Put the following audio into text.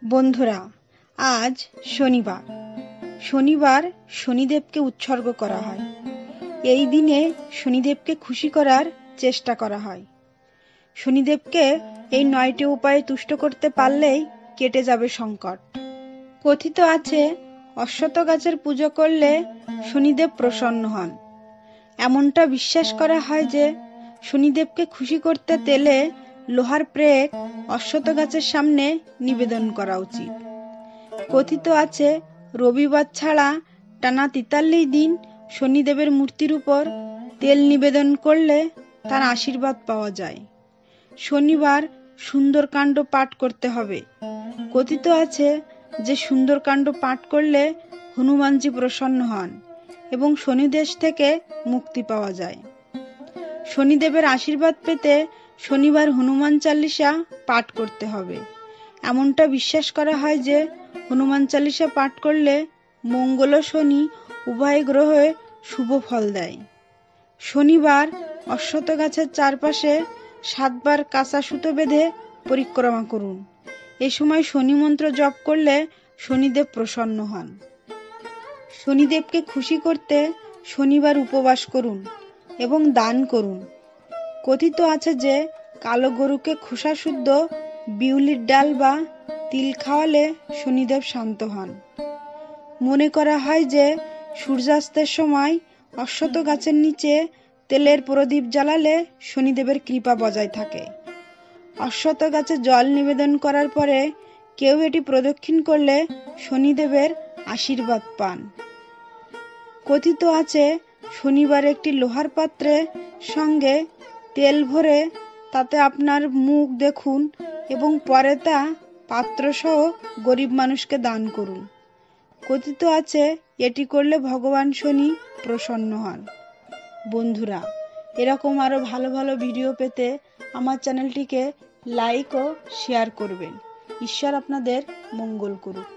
বন্ধুরা, আজ শনিবার। শনিবার শনিদেবকে উৎসর্গ করা হয়। এই দিনে শনিদেবকে খুশি করার চেষ্টা করা হয়। শনিদেবকে এই 9টি উপায়ে তুষ্ট করতে পারলেই কেটে যাবে সংকট। কথিত আছে, অশ্বত্থ গাছের পুজো করলে শনিদেব প্রসন্ন হন। এমনটা বিশ্বাস করা হয় যে শনিদেবকে খুশি করতে তেলে লোহার প্রেক অশ্বত্থ গাছের সামনে নিবেদন করা উচিত। কথিত আছে, রবিবার ছাড়া টানা 43 দিন শনিদেবের মূর্তির উপর তেল নিবেদন করলে তার আশীর্বাদ পাওয়া যায়। শনিবার সুন্দরকাণ্ড পাঠ করতে হবে। কথিত আছে যে সুন্দরকাণ্ড পাঠ করলে হনুমানজি প্রসন্ন হন এবং শনিদেশ থেকে মুক্তি পাওয়া যায়। শনিদেবের আশীর্বাদ পেতে শনিবার হনুমান চালিসা পাঠ করতে হবে। এমনটা বিশ্বাস করা হয় যে হনুমান চালিসা পাঠ করলে মঙ্গল ও শনি উভয় গ্রহে শুভ ফল দেয়। শনিবার অশ্বত্থ গাছের চারপাশে 7 বার কাঁচা সুতো বেঁধে পরিক্রমা করুন। এ সময় শনি মন্ত্র জপ করলে শনিদেব প্রসন্ন হন। শনিদেবকে খুশি করতে শনিবার উপবাস করুন এবং দান করুন। কথিত আছে যে কালো গরুকে খোসা শুদ্ধ বিউলির ডাল বা তিল খাওয়ালে শনিদেব শান্ত হন। মনে করা হয় যে সূর্যাস্তের সময় অশ্বত্থ গাছের নিচে তেলের প্রদীপ জ্বালালে শনিদেবের কৃপা বজায় থাকে। অশ্বত্থ গাছে জল নিবেদন করার পরে কেউ এটি প্রদক্ষিণ করলে শনিদেবের আশীর্বাদ পান। কথিত আছে, শনিবার একটি লোহার পাত্রে সঙ্গে তেল ভরে তাতে আপনার মুখ দেখুন এবং পরে তা পাত্রসহ গরিব মানুষকে দান করুন। কথিত আছে, এটি করলে ভগবান শনি প্রসন্ন হন। বন্ধুরা, এরকম আরো ভালো ভালো ভিডিও পেতে আমার চ্যানেলটিকে লাইক ও শেয়ার করবেন। ঈশ্বর আপনাদের মঙ্গল করুক।